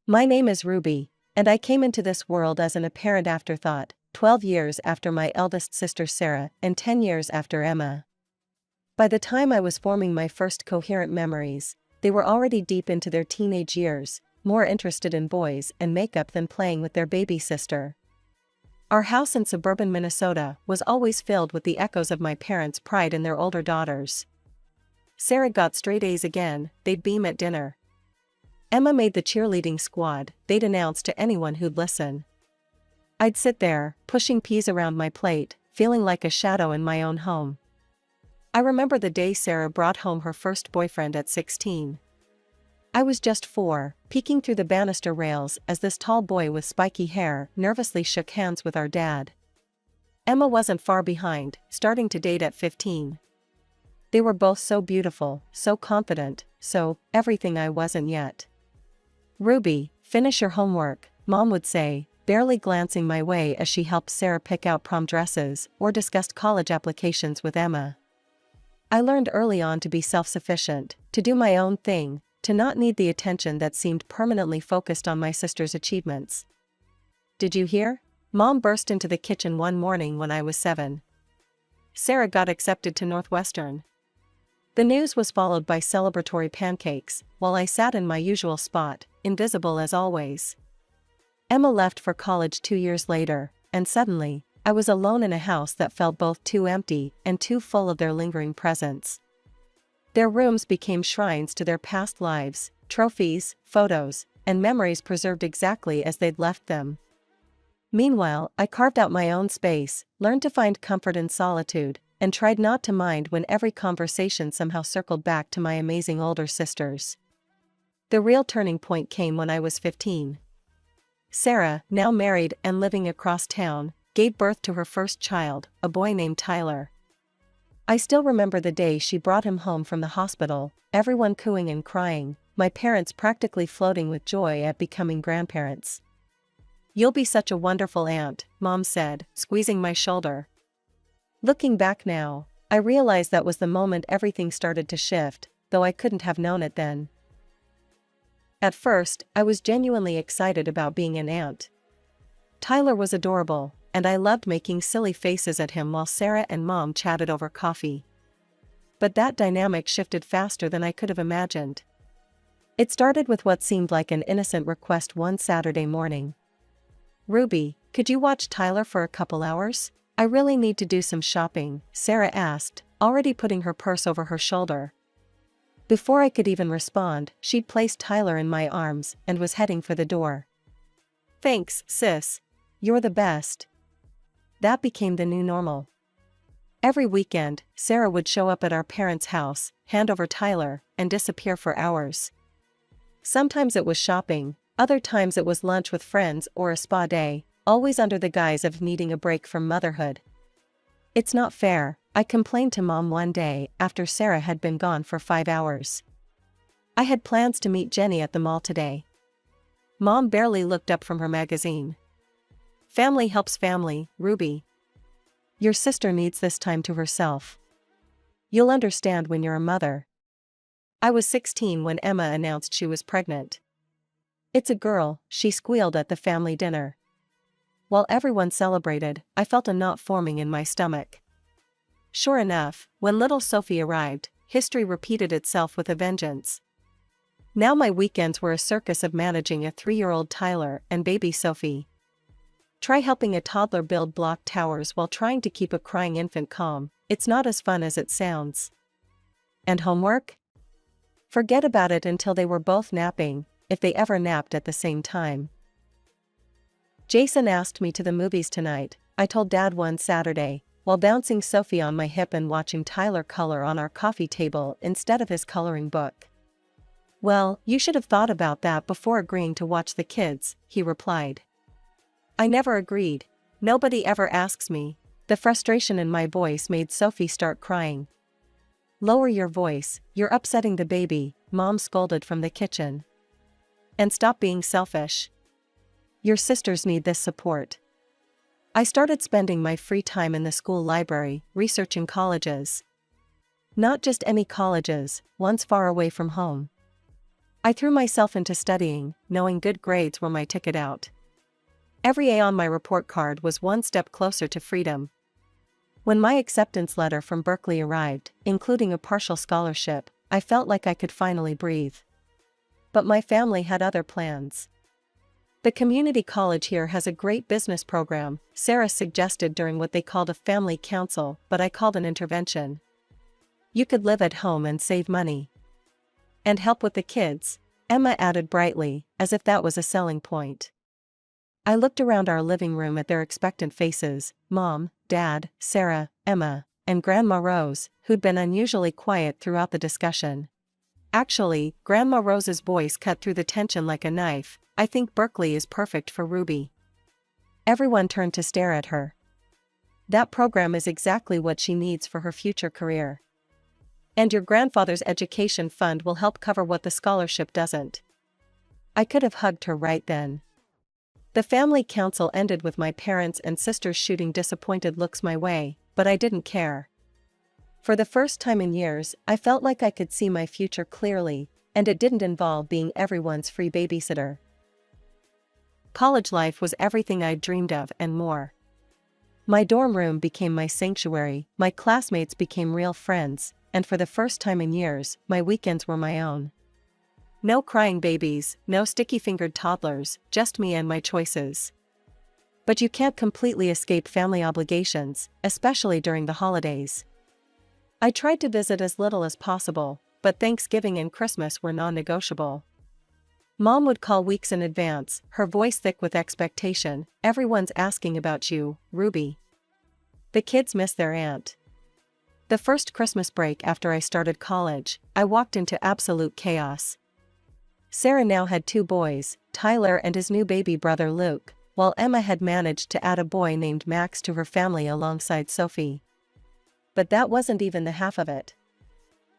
My name is Ruby, and I came into this world as an apparent afterthought, 12 years after my eldest sister Sarah and 10 years after Emma. By the time I was forming my first coherent memories, they were already deep into their teenage years, more interested in boys and makeup than playing with their baby sister. Our house in suburban Minnesota was always filled with the echoes of my parents' pride in their older daughters. Sarah got straight A's again, they'd beam at dinner. Emma made the cheerleading squad, they'd announce to anyone who'd listen. I'd sit there, pushing peas around my plate, feeling like a shadow in my own home. I remember the day Sarah brought home her first boyfriend at 16. I was just 4, peeking through the banister rails as this tall boy with spiky hair nervously shook hands with our dad. Emma wasn't far behind, starting to date at 15. They were both so beautiful, so confident, so everything I wasn't yet. "Ruby, finish your homework," Mom would say, barely glancing my way as she helped Sarah pick out prom dresses or discussed college applications with Emma. I learned early on to be self-sufficient, to do my own thing, to not need the attention that seemed permanently focused on my sister's achievements. "Did you hear?" Mom burst into the kitchen one morning when I was 7. Sarah got accepted to Northwestern. The news was followed by celebratory pancakes, while I sat in my usual spot, invisible as always. Emma left for college 2 years later, and suddenly, I was alone in a house that felt both too empty and too full of their lingering presence. Their rooms became shrines to their past lives, trophies, photos, and memories preserved exactly as they'd left them. Meanwhile, I carved out my own space, learned to find comfort in solitude, and tried not to mind when every conversation somehow circled back to my amazing older sisters. The real turning point came when I was 15. Sarah, now married and living across town, gave birth to her first child, a boy named Tyler. I still remember the day she brought him home from the hospital, everyone cooing and crying, my parents practically floating with joy at becoming grandparents. "You'll be such a wonderful aunt," Mom said, squeezing my shoulder. Looking back now, I realize that was the moment everything started to shift, though I couldn't have known it then. At first, I was genuinely excited about being an aunt. Tyler was adorable, and I loved making silly faces at him while Sarah and Mom chatted over coffee. But that dynamic shifted faster than I could have imagined. It started with what seemed like an innocent request one Saturday morning. "Ruby, could you watch Tyler for a couple hours? I really need to do some shopping," Sarah asked, already putting her purse over her shoulder. Before I could even respond, she'd placed Tyler in my arms and was heading for the door. "Thanks, sis. You're the best." That became the new normal. Every weekend, Sarah would show up at our parents' house, hand over Tyler, and disappear for hours. Sometimes it was shopping, other times it was lunch with friends or a spa day, always under the guise of needing a break from motherhood. "It's not fair," I complained to Mom one day after Sarah had been gone for 5 hours. "I had plans to meet Jenny at the mall today." Mom barely looked up from her magazine. "Family helps family, Ruby. Your sister needs this time to herself. You'll understand when you're a mother." I was 16 when Emma announced she was pregnant. "It's a girl," she squealed at the family dinner. While everyone celebrated, I felt a knot forming in my stomach. Sure enough, when little Sophie arrived, history repeated itself with a vengeance. Now my weekends were a circus of managing a 3-year-old Tyler and baby Sophie. Try helping a toddler build block towers while trying to keep a crying infant calm. It's not as fun as it sounds. And homework? Forget about it until they were both napping, if they ever napped at the same time. "Jason asked me to the movies tonight," I told Dad one Saturday, while bouncing Sophie on my hip and watching Tyler color on our coffee table instead of his coloring book. "Well, you should have thought about that before agreeing to watch the kids," he replied. I never agreed. "Nobody ever asks me." The frustration in my voice made Sophie start crying. "Lower your voice, you're upsetting the baby," Mom scolded from the kitchen. "And stop being selfish. Your sisters need this support." I started spending my free time in the school library, researching colleges. Not just any colleges, ones far away from home. I threw myself into studying, knowing good grades were my ticket out. Every A on my report card was one step closer to freedom. When my acceptance letter from Berkeley arrived, including a partial scholarship, I felt like I could finally breathe. But my family had other plans. The community college here has a great business program, Sarah suggested during what they called a family council, but I called an intervention. You could live at home and save money. And help with the kids, Emma added brightly, as if that was a selling point. I looked around our living room at their expectant faces, Mom, Dad, Sarah, Emma, and Grandma Rose, who'd been unusually quiet throughout the discussion. Actually, Grandma Rose's voice cut through the tension like a knife. I think Berkeley is perfect for Ruby. Everyone turned to stare at her. That program is exactly what she needs for her future career. And your grandfather's education fund will help cover what the scholarship doesn't. I could have hugged her right then. The family council ended with my parents and sisters shooting disappointed looks my way, but I didn't care. For the first time in years, I felt like I could see my future clearly, and it didn't involve being everyone's free babysitter. College life was everything I'd dreamed of and more. My dorm room became my sanctuary, my classmates became real friends, and for the first time in years, my weekends were my own. No crying babies, no sticky-fingered toddlers, just me and my choices. But you can't completely escape family obligations, especially during the holidays. I tried to visit as little as possible, but Thanksgiving and Christmas were non-negotiable. Mom would call weeks in advance, her voice thick with expectation. Everyone's asking about you, Ruby. The kids miss their aunt. The first Christmas break after I started college, I walked into absolute chaos. Sarah now had 2 boys, Tyler and his new baby brother Luke, while Emma had managed to add a boy named Max to her family alongside Sophie. But that wasn't even the half of it.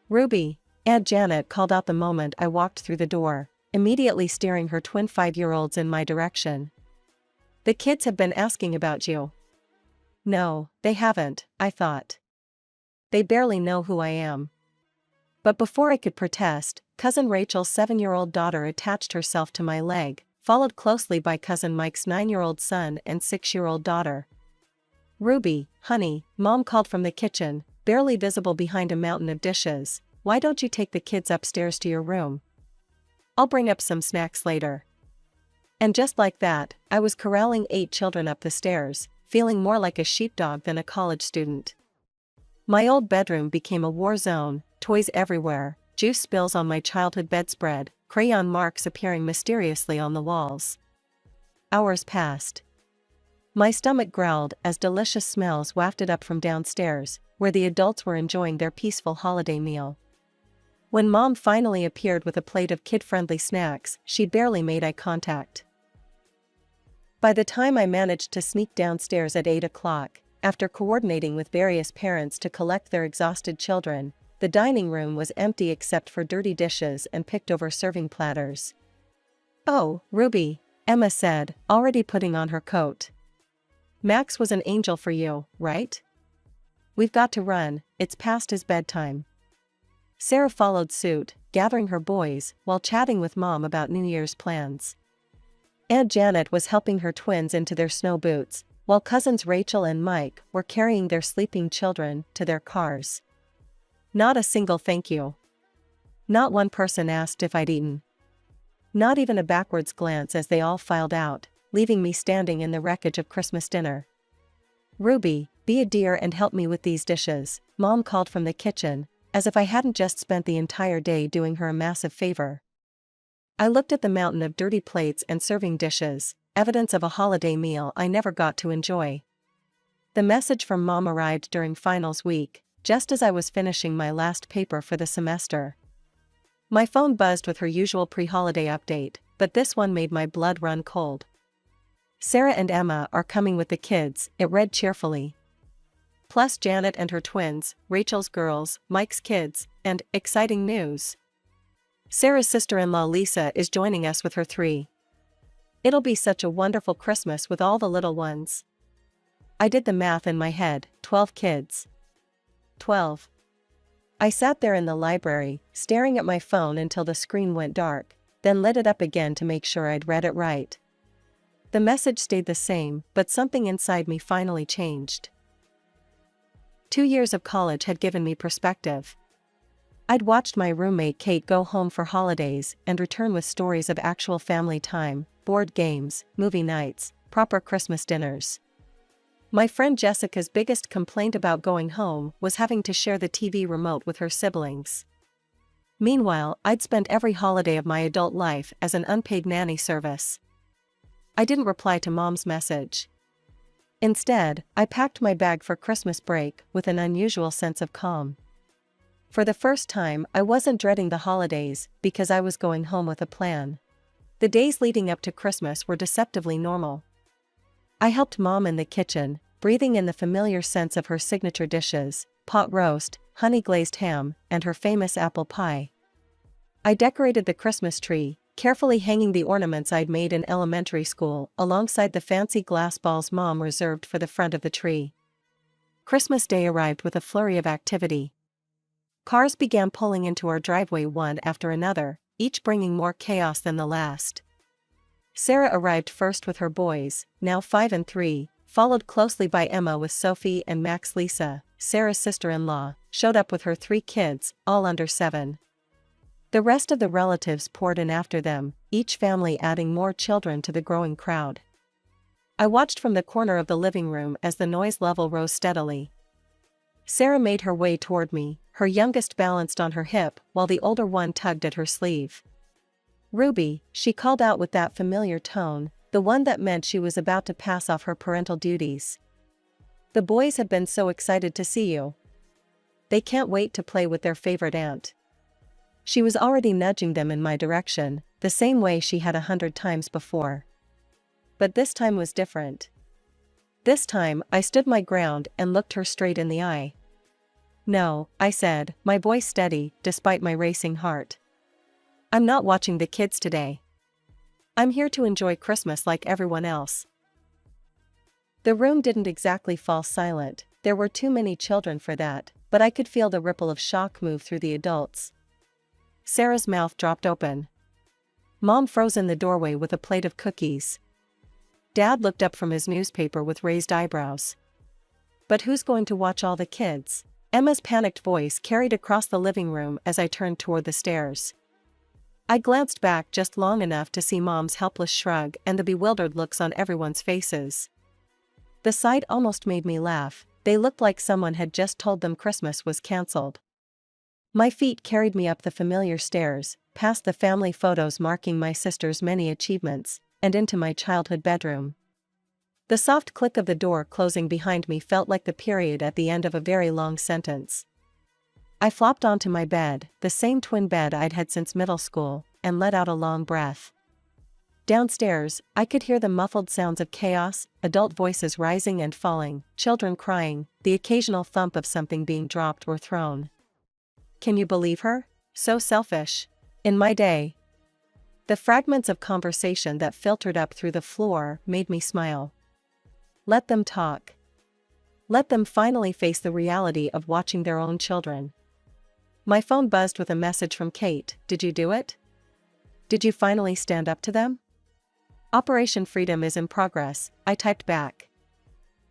Ruby, Aunt Janet called out the moment I walked through the door, immediately steering her twin 5-year-olds in my direction. The kids have been asking about you. No, they haven't, I thought. They barely know who I am. But before I could protest, Cousin Rachel's 7-year-old daughter attached herself to my leg, followed closely by Cousin Mike's 9-year-old son and 6-year-old daughter. Ruby, honey, Mom called from the kitchen, barely visible behind a mountain of dishes. Why don't you take the kids upstairs to your room? I'll bring up some snacks later. And just like that, I was corralling 8 children up the stairs, feeling more like a sheepdog than a college student. My old bedroom became a war zone, toys everywhere, juice spills on my childhood bedspread, crayon marks appearing mysteriously on the walls. Hours passed. My stomach growled as delicious smells wafted up from downstairs, where the adults were enjoying their peaceful holiday meal. When Mom finally appeared with a plate of kid-friendly snacks, she barely made eye contact. By the time I managed to sneak downstairs at 8 o'clock, after coordinating with various parents to collect their exhausted children, the dining room was empty except for dirty dishes and picked-over serving platters. "Oh, Ruby," Emma said, already putting on her coat. "Max was an angel for you, right? We've got to run, it's past his bedtime." Sarah followed suit, gathering her boys, while chatting with Mom about New Year's plans. Aunt Janet was helping her twins into their snow boots, while cousins Rachel and Mike were carrying their sleeping children to their cars. Not a single thank you. Not one person asked if I'd eaten. Not even a backwards glance as they all filed out, leaving me standing in the wreckage of Christmas dinner. "Ruby, be a dear and help me with these dishes," Mom called from the kitchen, as if I hadn't just spent the entire day doing her a massive favor. I looked at the mountain of dirty plates and serving dishes, evidence of a holiday meal I never got to enjoy. The message from Mom arrived during finals week, just as I was finishing my last paper for the semester. My phone buzzed with her usual pre-holiday update, but this one made my blood run cold. "Sarah and Emma are coming with the kids," it read cheerfully. "Plus Janet and her twins, Rachel's girls, Mike's kids, and, exciting news, Sarah's sister-in-law Lisa is joining us with her 3. It'll be such a wonderful Christmas with all the little ones." I did the math in my head, 12 kids. 12. I sat there in the library, staring at my phone until the screen went dark, then lit it up again to make sure I'd read it right. The message stayed the same, but something inside me finally changed. 2 years of college had given me perspective. I'd watched my roommate Kate go home for holidays and return with stories of actual family time, board games, movie nights, proper Christmas dinners. My friend Jessica's biggest complaint about going home was having to share the TV remote with her siblings. Meanwhile, I'd spent every holiday of my adult life as an unpaid nanny service. I didn't reply to Mom's message. Instead, I packed my bag for Christmas break with an unusual sense of calm. For the first time, I wasn't dreading the holidays because I was going home with a plan. The days leading up to Christmas were deceptively normal. I helped Mom in the kitchen, breathing in the familiar scents of her signature dishes, pot roast, honey-glazed ham, and her famous apple pie. I decorated the Christmas tree, carefully hanging the ornaments I'd made in elementary school alongside the fancy glass balls Mom reserved for the front of the tree. Christmas Day arrived with a flurry of activity. Cars began pulling into our driveway one after another, each bringing more chaos than the last. Sarah arrived first with her boys, now 5 and 3, followed closely by Emma with Sophie and Max. Lisa, Sarah's sister-in-law, showed up with her 3 kids, all under 7. The rest of the relatives poured in after them, each family adding more children to the growing crowd. I watched from the corner of the living room as the noise level rose steadily. Sarah made her way toward me, her youngest balanced on her hip while the older one tugged at her sleeve. "Ruby," she called out with that familiar tone, the one that meant she was about to pass off her parental duties. "The boys have been so excited to see you. They can't wait to play with their favorite aunt." She was already nudging them in my direction, the same way she had 100 times before. But this time was different. This time, I stood my ground and looked her straight in the eye. "No," I said, my voice steady, despite my racing heart. "I'm not watching the kids today. I'm here to enjoy Christmas like everyone else." The room didn't exactly fall silent, there were too many children for that, but I could feel the ripple of shock move through the adults. Sarah's mouth dropped open. Mom froze in the doorway with a plate of cookies. Dad looked up from his newspaper with raised eyebrows. "But who's going to watch all the kids?" Emma's panicked voice carried across the living room as I turned toward the stairs. I glanced back just long enough to see Mom's helpless shrug and the bewildered looks on everyone's faces. The sight almost made me laugh, they looked like someone had just told them Christmas was cancelled. My feet carried me up the familiar stairs, past the family photos marking my sister's many achievements, and into my childhood bedroom. The soft click of the door closing behind me felt like the period at the end of a very long sentence. I flopped onto my bed, the same twin bed I'd had since middle school, and let out a long breath. Downstairs, I could hear the muffled sounds of chaos, adult voices rising and falling, children crying, the occasional thump of something being dropped or thrown. Can you believe her? So selfish. In my day. The fragments of conversation that filtered up through the floor made me smile. Let them talk. Let them finally face the reality of watching their own children. My phone buzzed with a message from Kate. "Did you do it? Did you finally stand up to them?" "Operation Freedom is in progress," I typed back.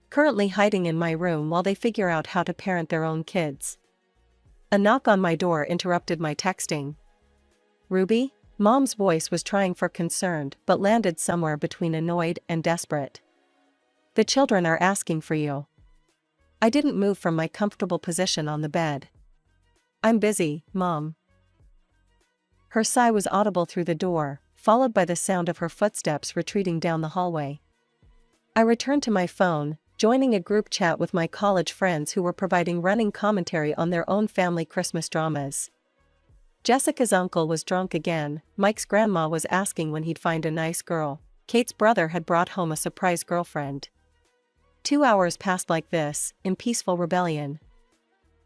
"Currently hiding in my room while they figure out how to parent their own kids." A knock on my door interrupted my texting. "Ruby?" Mom's voice was trying for concerned but landed somewhere between annoyed and desperate. "The children are asking for you." I didn't move from my comfortable position on the bed. "I'm busy, Mom." Her sigh was audible through the door, followed by the sound of her footsteps retreating down the hallway. I returned to my phone, joining a group chat with my college friends who were providing running commentary on their own family Christmas dramas. Jessica's uncle was drunk again, Mike's grandma was asking when he'd find a nice girl, Kate's brother had brought home a surprise girlfriend. 2 hours passed like this, in peaceful rebellion.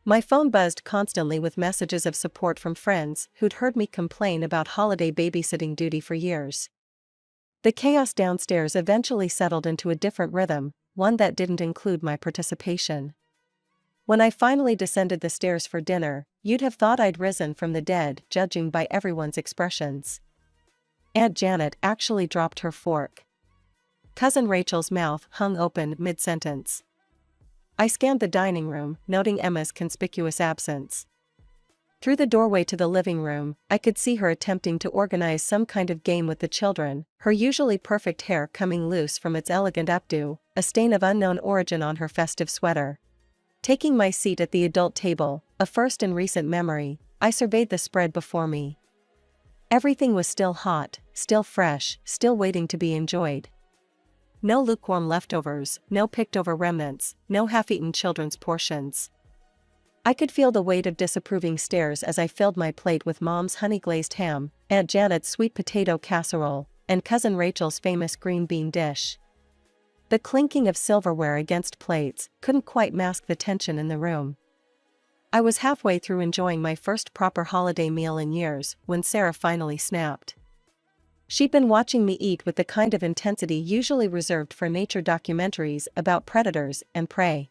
My phone buzzed constantly with messages of support from friends who'd heard me complain about holiday babysitting duty for years. The chaos downstairs eventually settled into a different rhythm, one that didn't include my participation. When I finally descended the stairs for dinner, you'd have thought I'd risen from the dead, judging by everyone's expressions. Aunt Janet actually dropped her fork. Cousin Rachel's mouth hung open mid-sentence. I scanned the dining room, noting Emma's conspicuous absence. Through the doorway to the living room, I could see her attempting to organize some kind of game with the children, her usually perfect hair coming loose from its elegant updo, a stain of unknown origin on her festive sweater. Taking my seat at the adult table, a first in recent memory, I surveyed the spread before me. Everything was still hot, still fresh, still waiting to be enjoyed. No lukewarm leftovers, no picked-over remnants, no half-eaten children's portions. I could feel the weight of disapproving stares as I filled my plate with Mom's honey-glazed ham, Aunt Janet's sweet potato casserole, and Cousin Rachel's famous green bean dish. The clinking of silverware against plates couldn't quite mask the tension in the room. I was halfway through enjoying my first proper holiday meal in years when Sarah finally snapped. She'd been watching me eat with the kind of intensity usually reserved for nature documentaries about predators and prey.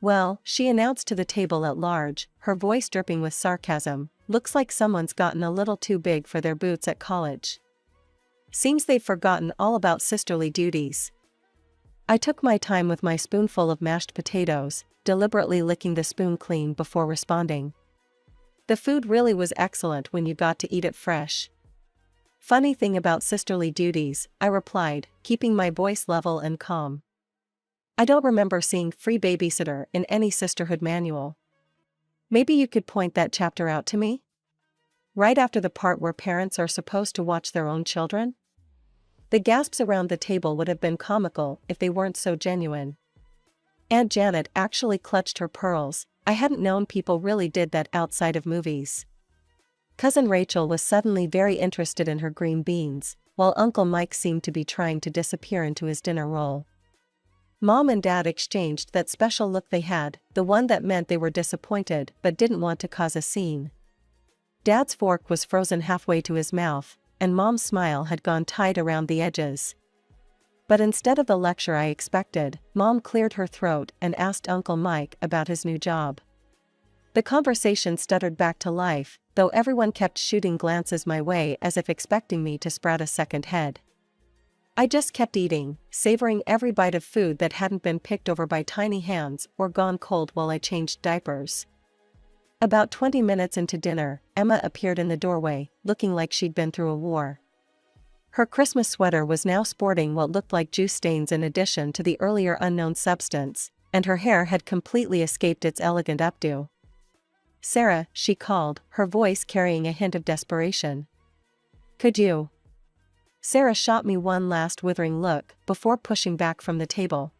"Well," she announced to the table at large, her voice dripping with sarcasm, "looks like someone's gotten a little too big for their boots at college. Seems they've forgotten all about sisterly duties." I took my time with my spoonful of mashed potatoes, deliberately licking the spoon clean before responding. "The food really was excellent when you got to eat it fresh." "Funny thing about sisterly duties," I replied, keeping my voice level and calm. "I don't remember seeing free babysitter in any sisterhood manual. Maybe you could point that chapter out to me? Right after the part where parents are supposed to watch their own children?" The gasps around the table would have been comical if they weren't so genuine. Aunt Janet actually clutched her pearls. I hadn't known people really did that outside of movies. Cousin Rachel was suddenly very interested in her green beans, while Uncle Mike seemed to be trying to disappear into his dinner roll. Mom and Dad exchanged that special look they had, the one that meant they were disappointed but didn't want to cause a scene. Dad's fork was frozen halfway to his mouth, and Mom's smile had gone tight around the edges. But instead of the lecture I expected, Mom cleared her throat and asked Uncle Mike about his new job. The conversation stuttered back to life, though everyone kept shooting glances my way as if expecting me to sprout a second head. I just kept eating, savoring every bite of food that hadn't been picked over by tiny hands or gone cold while I changed diapers. About 20 minutes into dinner, Emma appeared in the doorway, looking like she'd been through a war. Her Christmas sweater was now sporting what looked like juice stains in addition to the earlier unknown substance, and her hair had completely escaped its elegant updo. "Sarah," she called, her voice carrying a hint of desperation. "Could you?" Sarah shot me one last withering look before pushing back from the table.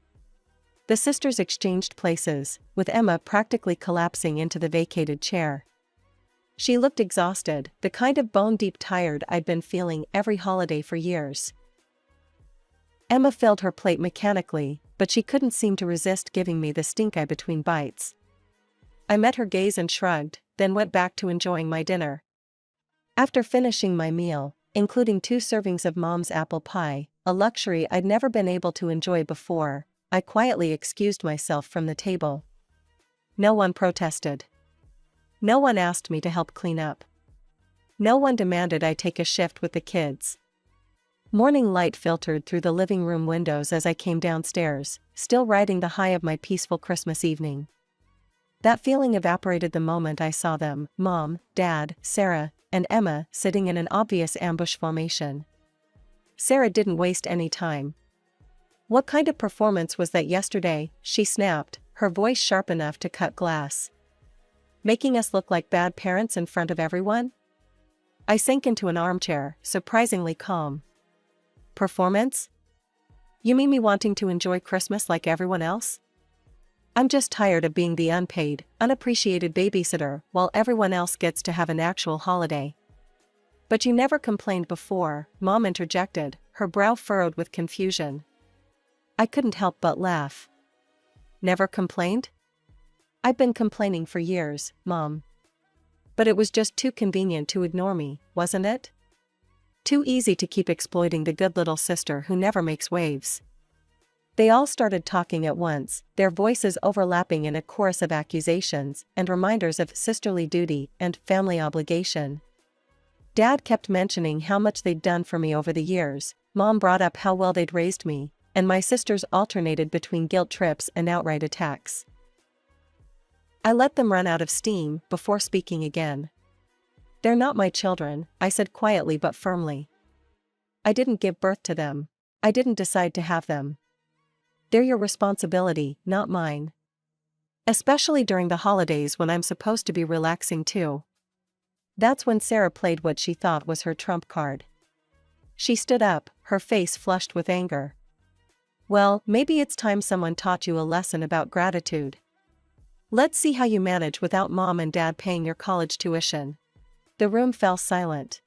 The sisters exchanged places, with Emma practically collapsing into the vacated chair. She looked exhausted, the kind of bone-deep tired I'd been feeling every holiday for years. Emma filled her plate mechanically, but she couldn't seem to resist giving me the stink eye between bites. I met her gaze and shrugged, then went back to enjoying my dinner. After finishing my meal, including 2 servings of Mom's apple pie, a luxury I'd never been able to enjoy before, I quietly excused myself from the table. No one protested. No one asked me to help clean up. No one demanded I take a shift with the kids. Morning light filtered through the living room windows as I came downstairs, still riding the high of my peaceful Christmas evening. That feeling evaporated the moment I saw them, Mom, Dad, Sarah, and Emma, sitting in an obvious ambush formation. Sarah didn't waste any time. "What kind of performance was that yesterday?" she snapped, her voice sharp enough to cut glass. "Making us look like bad parents in front of everyone?" I sank into an armchair, surprisingly calm. "Performance? You mean me wanting to enjoy Christmas like everyone else? I'm just tired of being the unpaid, unappreciated babysitter while everyone else gets to have an actual holiday." "But you never complained before," Mom interjected, her brow furrowed with confusion. I couldn't help but laugh. "Never complained? I've been complaining for years, Mom. But it was just too convenient to ignore me, wasn't it? Too easy to keep exploiting the good little sister who never makes waves." They all started talking at once, their voices overlapping in a chorus of accusations and reminders of sisterly duty and family obligation. Dad kept mentioning how much they'd done for me over the years, Mom brought up how well they'd raised me, and my sisters alternated between guilt trips and outright attacks. I let them run out of steam before speaking again. "They're not my children," I said quietly but firmly. "I didn't give birth to them. I didn't decide to have them. They're your responsibility, not mine. Especially during the holidays when I'm supposed to be relaxing too." That's when Sarah played what she thought was her trump card. She stood up, her face flushed with anger. "Well, maybe it's time someone taught you a lesson about gratitude. Let's see how you manage without Mom and Dad paying your college tuition." The room fell silent.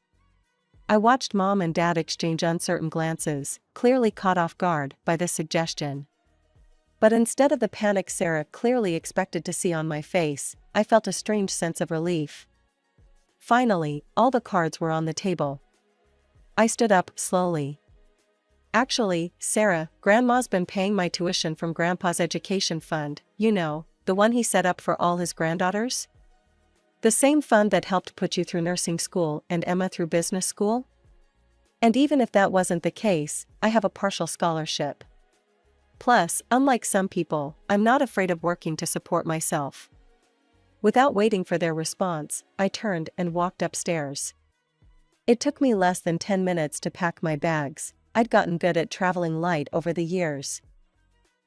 I watched Mom and Dad exchange uncertain glances, clearly caught off guard by this suggestion. But instead of the panic Sarah clearly expected to see on my face, I felt a strange sense of relief. Finally, all the cards were on the table. I stood up slowly. "Actually, Sarah, Grandma's been paying my tuition from Grandpa's education fund, you know, the one he set up for all his granddaughters? The same fund that helped put you through nursing school and Emma through business school? And even if that wasn't the case, I have a partial scholarship. Plus, unlike some people, I'm not afraid of working to support myself." Without waiting for their response, I turned and walked upstairs. It took me less than 10 minutes to pack my bags. I'd gotten good at traveling light over the years.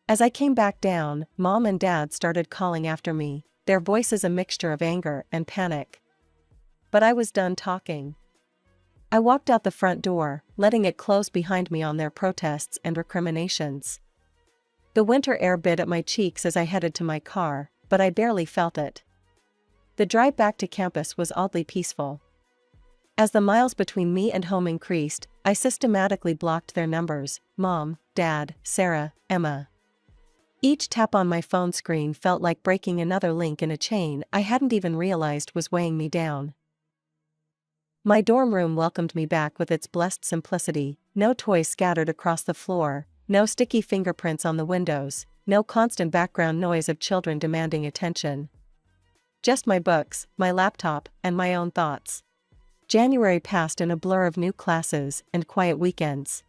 As I came back down, Mom and Dad started calling after me, their voices a mixture of anger and panic. But I was done talking. I walked out the front door, letting it close behind me on their protests and recriminations. The winter air bit at my cheeks as I headed to my car, but I barely felt it. The drive back to campus was oddly peaceful. As the miles between me and home increased, I systematically blocked their numbers: Mom, Dad, Sarah, Emma. Each tap on my phone screen felt like breaking another link in a chain I hadn't even realized was weighing me down. My dorm room welcomed me back with its blessed simplicity: no toys scattered across the floor, no sticky fingerprints on the windows, no constant background noise of children demanding attention. Just my books, my laptop, and my own thoughts. January passed in a blur of new classes and quiet weekends.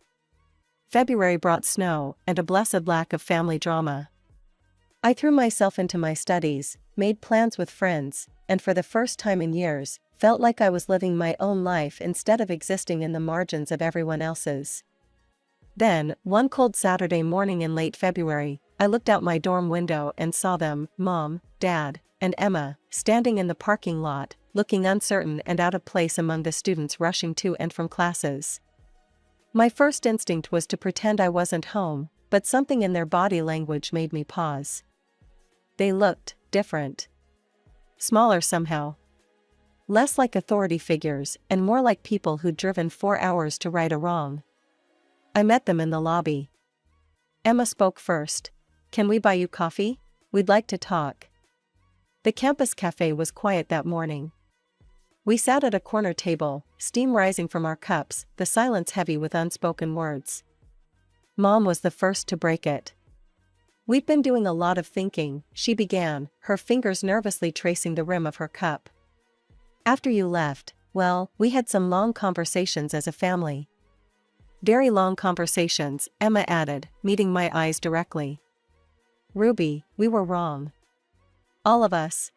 February brought snow and a blessed lack of family drama. I threw myself into my studies, made plans with friends, and for the first time in years, felt like I was living my own life instead of existing in the margins of everyone else's. Then, one cold Saturday morning in late February, I looked out my dorm window and saw them, Mom, Dad, and Emma, standing in the parking lot, looking uncertain and out of place among the students rushing to and from classes. My first instinct was to pretend I wasn't home, but something in their body language made me pause. They looked different. Smaller somehow. Less like authority figures and more like people who'd driven 4 hours to right a wrong. I met them in the lobby. Emma spoke first. "Can we buy you coffee? We'd like to talk." The campus cafe was quiet that morning. We sat at a corner table, steam rising from our cups, the silence heavy with unspoken words. Mom was the first to break it. "We've been doing a lot of thinking," she began, her fingers nervously tracing the rim of her cup. "After you left, well, we had some long conversations as a family." "Very long conversations," Emma added, meeting my eyes directly. "Ruby, we were wrong. All of us.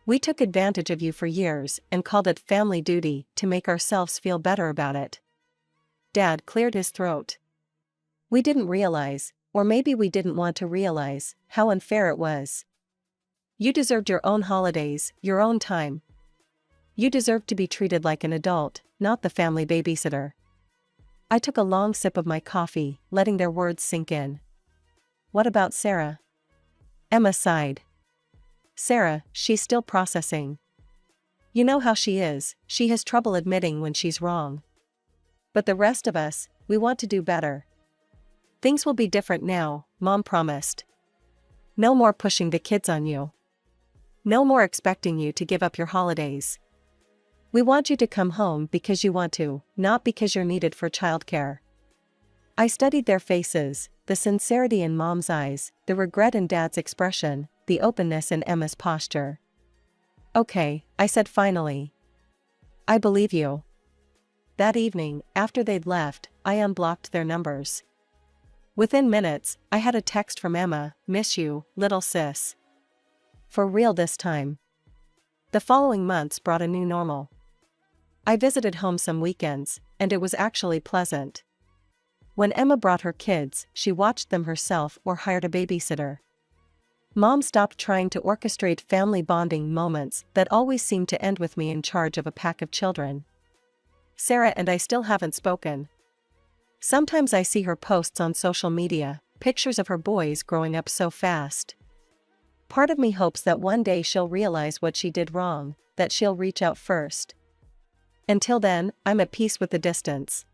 We took advantage of you for years and called it family duty to make ourselves feel better about it." Dad cleared his throat. "We didn't realize, or maybe we didn't want to realize, how unfair it was. You deserved your own holidays, your own time. You deserved to be treated like an adult, not the family babysitter." I took a long sip of my coffee, letting their words sink in. "What about Sarah?" Emma sighed. "Sarah, she's still processing. You know how she is, she has trouble admitting when she's wrong. But the rest of us, we want to do better. Things will be different now," Mom promised. "No more pushing the kids on you. No more expecting you to give up your holidays. We want you to come home because you want to, not because you're needed for childcare." I studied their faces, the sincerity in Mom's eyes, the regret in Dad's expression, the openness in Emma's posture. "Okay," I said finally. "I believe you." That evening, after they'd left, I unblocked their numbers. Within minutes, I had a text from Emma, "Miss you, little sis. For real this time." The following months brought a new normal. I visited home some weekends, and it was actually pleasant. When Emma brought her kids, she watched them herself or hired a babysitter. Mom stopped trying to orchestrate family bonding moments that always seemed to end with me in charge of a pack of children. Sarah and I still haven't spoken. Sometimes I see her posts on social media, pictures of her boys growing up so fast. Part of me hopes that one day she'll realize what she did wrong, that she'll reach out first. Until then, I'm at peace with the distance.